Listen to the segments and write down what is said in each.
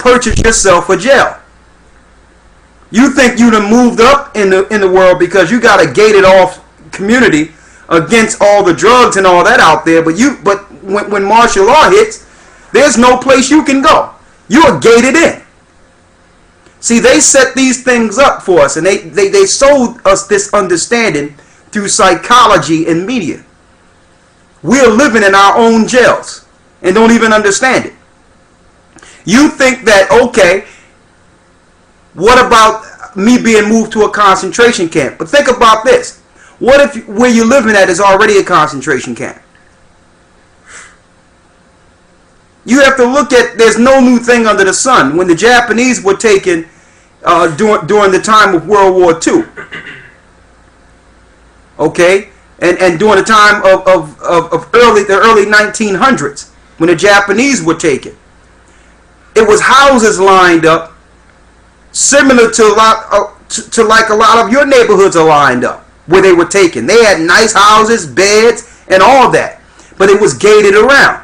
purchase yourself a jail. You think you done moved up in the world because you got a gated off community against all the drugs and all that out there. But when martial law hits, there's no place you can go. You are gated in. See, they set these things up for us, and they sold us this understanding through psychology and media. We're living in our own jails and don't even understand it. You think that, okay, what about me being moved to a concentration camp? But think about this. What if where you're living at is already a concentration camp? You have to look at, there's no new thing under the sun. When the Japanese were taken during the time of World War II, okay, and during the time of the early 1900s, when the Japanese were taken, it was houses lined up similar to like a lot of your neighborhoods are lined up where they were taken. They had nice houses, beds, and all that, but it was gated around.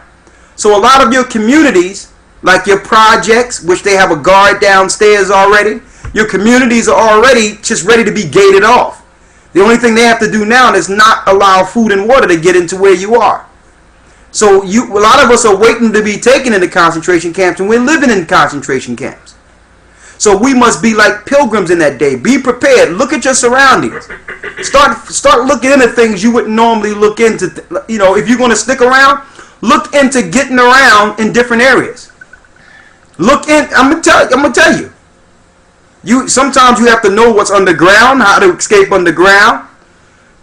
So a lot of your communities, like your projects, which they have a guard downstairs already, your communities are already just ready to be gated off. The only thing they have to do now is not allow food and water to get into where you are. So a lot of us are waiting to be taken into concentration camps, and we're living in concentration camps. So we must be like pilgrims in that day. Be prepared. Look at your surroundings. Start looking into things you wouldn't normally look into. If you're going to stick around, look into getting around in different areas. I'm gonna tell you. Sometimes you have to know what's underground, how to escape underground.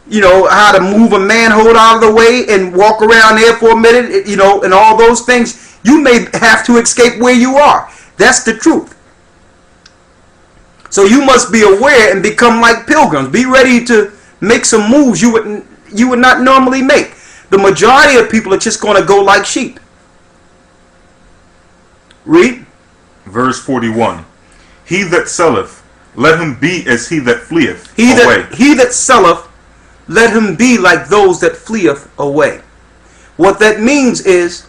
How to move a manhole out of the way and walk around there for a minute. And all those things. You may have to escape where you are. That's the truth. So you must be aware and become like pilgrims. Be ready to make some moves you would not normally make. The majority of people are just going to go like sheep. Read. Verse 41. He that selleth, let him be as he that fleeth away. He that selleth, let him be like those that fleeth away. What that means is,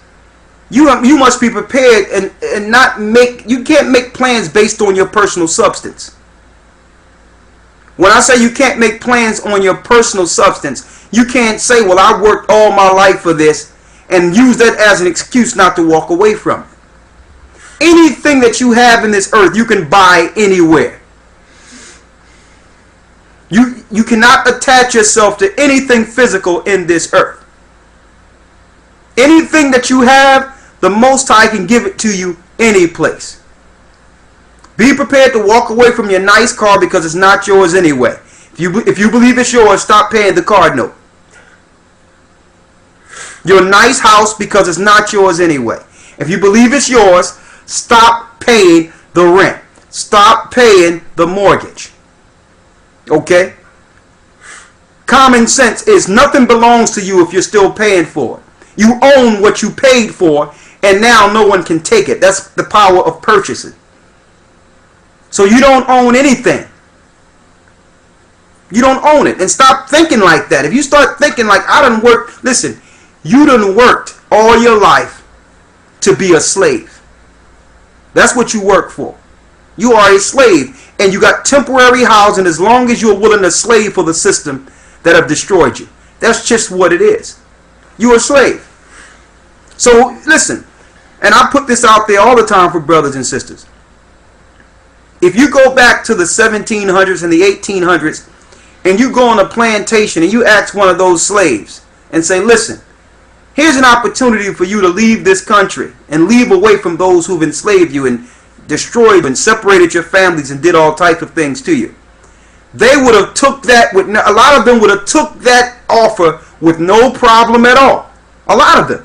you must be prepared and not make. You can't make plans based on your personal substance. When I say you can't make plans on your personal substance, you can't say, well, I worked all my life for this, and use that as an excuse not to walk away from it. Anything that you have in this earth, you can buy anywhere. You cannot attach yourself to anything physical in this earth. Anything that you have, the Most High can give it to you any place. Be prepared to walk away from your nice car because it's not yours anyway. If you believe it's yours, stop paying the card note. Your nice house because it's not yours anyway. If you believe it's yours, stop paying the rent. Stop paying the mortgage. Okay? Common sense is nothing belongs to you if you're still paying for it. You own what you paid for, and now no one can take it. That's the power of purchasing. So you don't own anything. You don't own it. And stop thinking like that. If you start thinking like, I done worked, listen, you done worked all your life to be a slave. That's what you work for. You are a slave, and you got temporary housing as long as you're willing to slave for the system that have destroyed you. That's just what it is. You're a slave. So listen, and I put this out there all the time for brothers and sisters. If you go back to the 1700s and the 1800s, and you go on a plantation and you ask one of those slaves and say, listen, here's an opportunity for you to leave this country and leave away from those who've enslaved you and destroyed and separated your families and did all types of things to you. They would have took that with a lot of them would have took that offer with no problem at all. A lot of them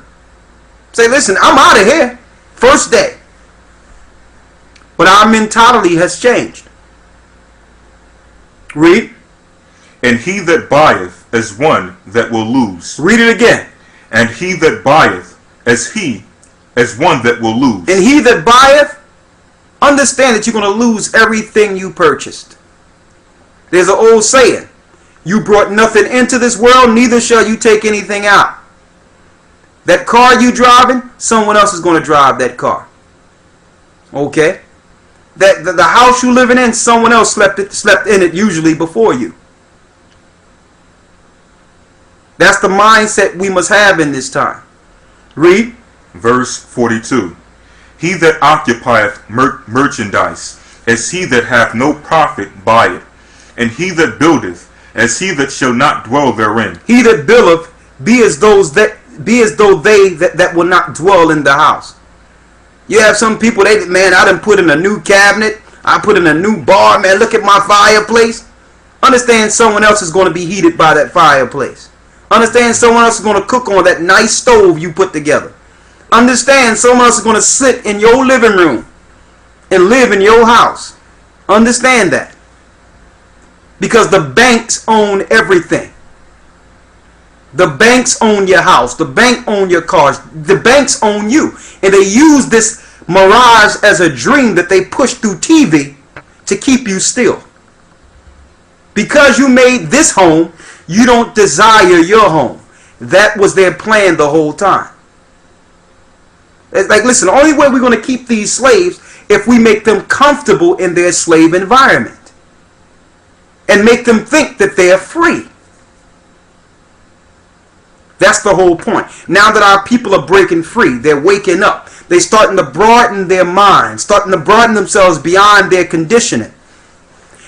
say, listen, I'm out of here first day. But our mentality has changed. Read. And he that buyeth as one that will lose. Read it again. And he that buyeth as one that will lose. And he that buyeth, understand that you're going to lose everything you purchased. There's an old saying, you brought nothing into this world, neither shall you take anything out. That car you driving, someone else is going to drive that car. Okay? That the house you living in, someone else slept in it usually before you. That's the mindset we must have in this time. Read. Verse 42. He that occupieth merchandise, as he that hath no profit by it, and he that buildeth, as he that shall not dwell therein. He that buildeth be as though they that will not dwell in the house. You have some people, man, I done put in a new cabinet, I put in a new bar, man, look at my fireplace. Understand someone else is going to be heated by that fireplace. Understand someone else is going to cook on that nice stove you put together. Understand someone else is going to sit in your living room and live in your house. Understand that. Because the banks own everything. The banks own your house. The bank own your cars. The banks own you. And they use this mirage as a dream that they push through TV to keep you still. Because you made this home, you don't desire your home. That was their plan the whole time. It's like, listen, the only way we're going to keep these slaves if we make them comfortable in their slave environment. And make them think that they're free. That's the whole point. Now that our people are breaking free, they're waking up. They're starting to broaden their minds, starting to broaden themselves beyond their conditioning.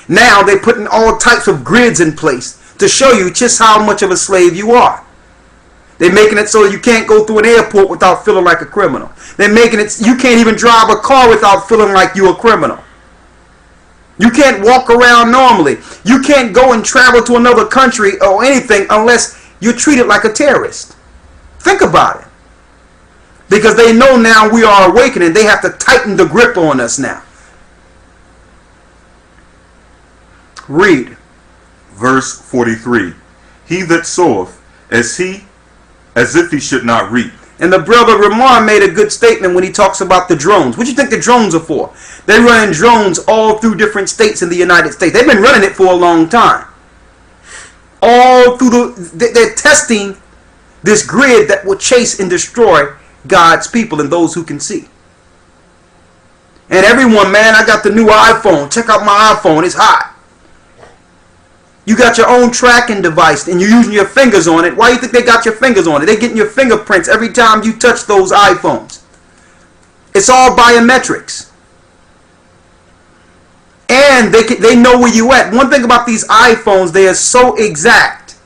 Now they're putting all types of grids in place to show you just how much of a slave you are. They're making it so you can't go through an airport without feeling like a criminal. They're making it you can't even drive a car without feeling like you're a criminal. You can't walk around normally. You can't go and travel to another country or anything unless you're treated like a terrorist. Think about it. Because they know now we are awakening. They have to tighten the grip on us now. Read. Verse 43. He that soweth, as if he should not reap. And the brother Ramon made a good statement when he talks about the drones. What do you think the drones are for? They're running drones all through different states in the United States. They've been running it for a long time. All through they're testing this grid that will chase and destroy God's people and those who can see. And everyone, man, I got the new iPhone. Check out my iPhone. It's hot. You got your own tracking device and you're using your fingers on it. Why do you think they got your fingers on it? They're getting your fingerprints every time you touch those iPhones. It's all biometrics. And they know where you at. One thing about these iPhones, they are so exact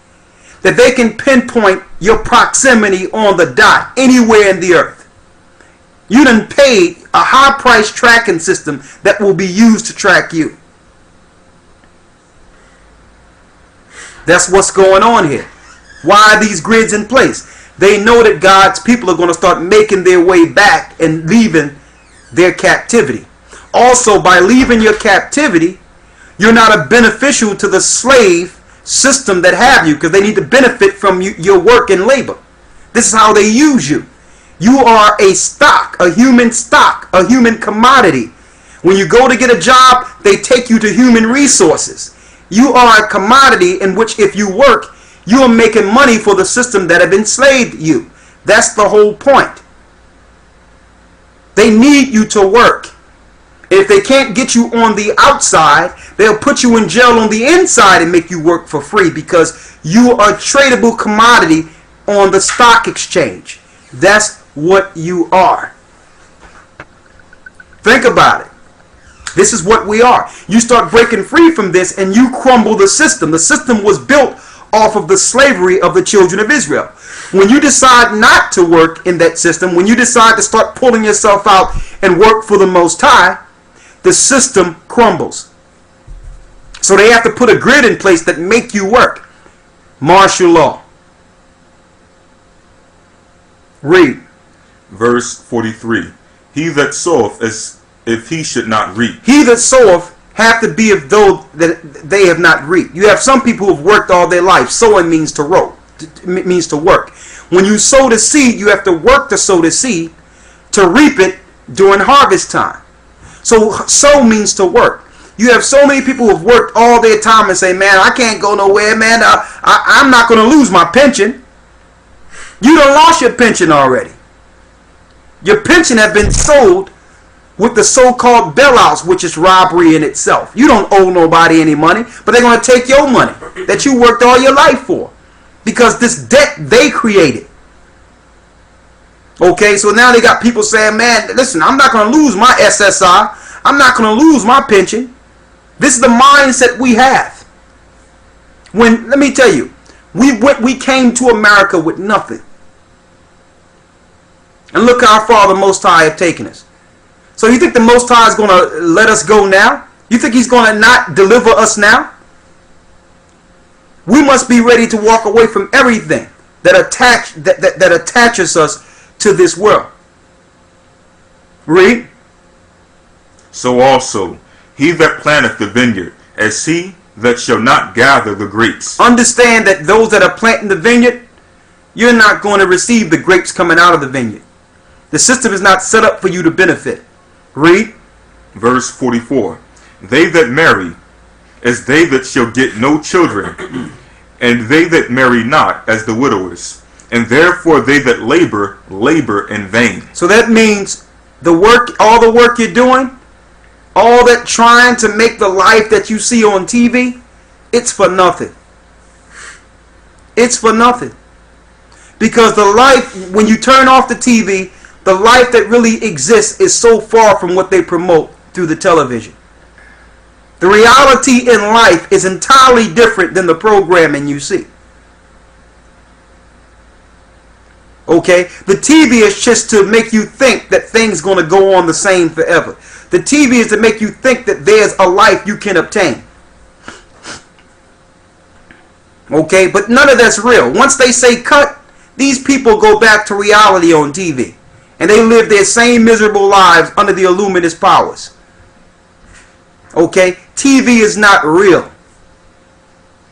that they can pinpoint your proximity on the dot anywhere in the earth. You done paid a high price tracking system that will be used to track you. That's what's going on here. Why are these grids in place? They know that God's people are going to start making their way back and leaving their captivity. Also, by leaving your captivity, you're not a beneficial to the slave system that have you, because they need to benefit from your work and labor. This is how they use you. You are a stock, a human commodity. When you go to get a job, they take you to human resources. You are a commodity in which if you work, you are making money for the system that have enslaved you. That's the whole point. They need you to work. If they can't get you on the outside, they'll put you in jail on the inside and make you work for free because you are a tradable commodity on the stock exchange. That's what you are. Think about it. This is what we are. You start breaking free from this and you crumble the system. The system was built off of the slavery of the children of Israel. When you decide not to work in that system, when you decide to start pulling yourself out and work for the Most High, the system crumbles. So they have to put a grid in place that make you work. Martial law. Read. Verse 43. He that soweth as if he should not reap. He that soweth have to be as though that they have not reaped. You have some people who have worked all their life. Sowing means to row. It means to work. When you sow the seed, you have to work to sow the seed to reap it during harvest time. So sow means to work. You have so many people who have worked all their time and say, man, I can't go nowhere, man. I'm not going to lose my pension. You done lost your pension already. Your pension has been sold with the so-called bailouts, which is robbery in itself. You don't owe nobody any money, but they're going to take your money that you worked all your life for, because this debt they created. Okay, so now they got people saying, man, listen, I'm not going to lose my SSI. I'm not going to lose my pension. This is the mindset we have. Let me tell you, we came to America with nothing. And look how far the Most High have taken us. So you think the Most High is going to let us go now? You think he's going to not deliver us now? We must be ready to walk away from everything that attaches us to this world. Read. So also, he that planteth the vineyard, as he that shall not gather the grapes. Understand that those that are planting the vineyard, you're not going to receive the grapes coming out of the vineyard. The system is not set up for you to benefit. Read. Verse 44. They that marry, as they that shall get no children, and they that marry not, as the widowers. And therefore they that labor, labor in vain. So that means all the work you're doing, all that trying to make the life that you see on TV, it's for nothing. It's for nothing. Because the life, when you turn off the TV, the life that really exists is so far from what they promote through the television. The reality in life is entirely different than the programming you see. Okay? The TV is just to make you think that things going to go on the same forever. The TV is to make you think that there's a life you can obtain. Okay? But none of that's real. Once they say cut, these people go back to reality on TV. And they live their same miserable lives under the Illuminist powers. Okay? TV is not real.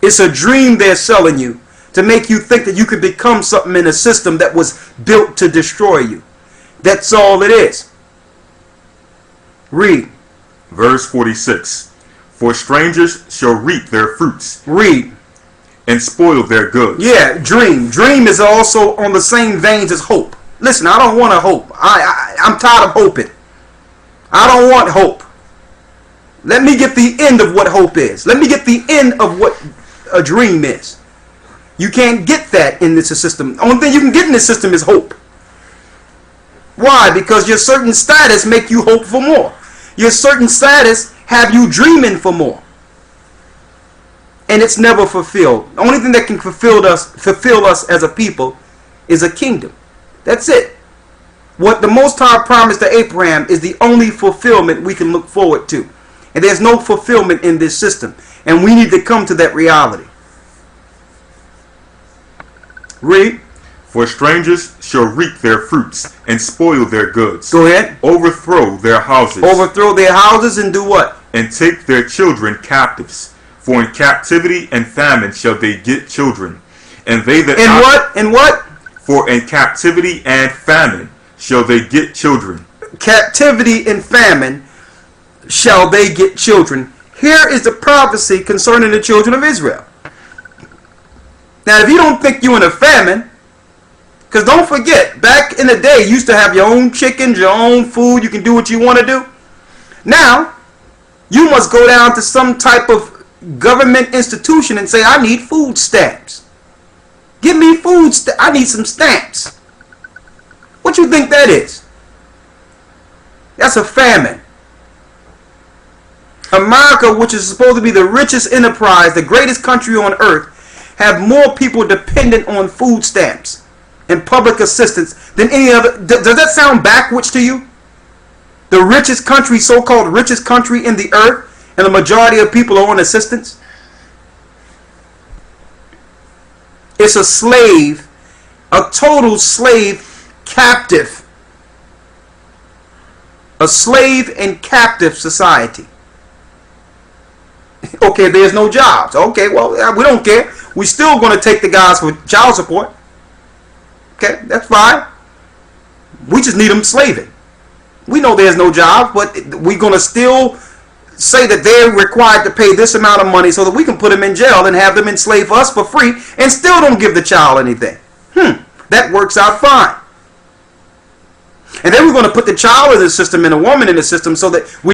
It's a dream they're selling you to make you think that you could become something in a system that was built to destroy you. That's all it is. Read. Verse 46. For strangers shall reap their fruits. Read. And spoil their goods. Yeah, dream. Dream is also on the same veins as hope. Listen, I don't want to hope. I'm tired of hoping. I don't want hope. Let me get the end of what hope is. Let me get the end of what a dream is. You can't get that in this system. The only thing you can get in this system is hope. Why? Because your certain status make you hope for more. Your certain status have you dreaming for more. And it's never fulfilled. The only thing that can fulfill us as a people is a kingdom. That's it. What the Most High promised to Abraham is the only fulfillment we can look forward to. And there's no fulfillment in this system. And we need to come to that reality. Read. For strangers shall reap their fruits and spoil their goods. Go ahead. Overthrow their houses. Overthrow their houses and do what? And take their children captives. For in captivity and famine shall they get children. And they that... In what? In what? For in captivity and famine shall they get children. Captivity and famine shall they get children. Here is the prophecy concerning the children of Israel. Now, if you don't think you're in a famine, because don't forget, back in the day, you used to have your own chickens, your own food, you can do what you want to do. Now, you must go down to some type of government institution and say, I need food stamps. Give me food stamps. I need some stamps. What you think that is? That's a famine. America, which is supposed to be the richest enterprise, the greatest country on earth, have more people dependent on food stamps and public assistance than any other. Does that sound backwards to you? The richest country, so-called richest country in the earth, and the majority of people are on assistance? It's a slave, a total slave captive. A slave and captive society. Okay, there's no jobs. Okay, well, we don't care. We're still going to take the guys for child support. Okay, that's fine. We just need them slaving. We know there's no job, but we're going to still say that they're required to pay this amount of money so that we can put them in jail and have them enslave us for free and still don't give the child anything. That works out fine. And then we're going to put the child in the system and the woman in the system so that we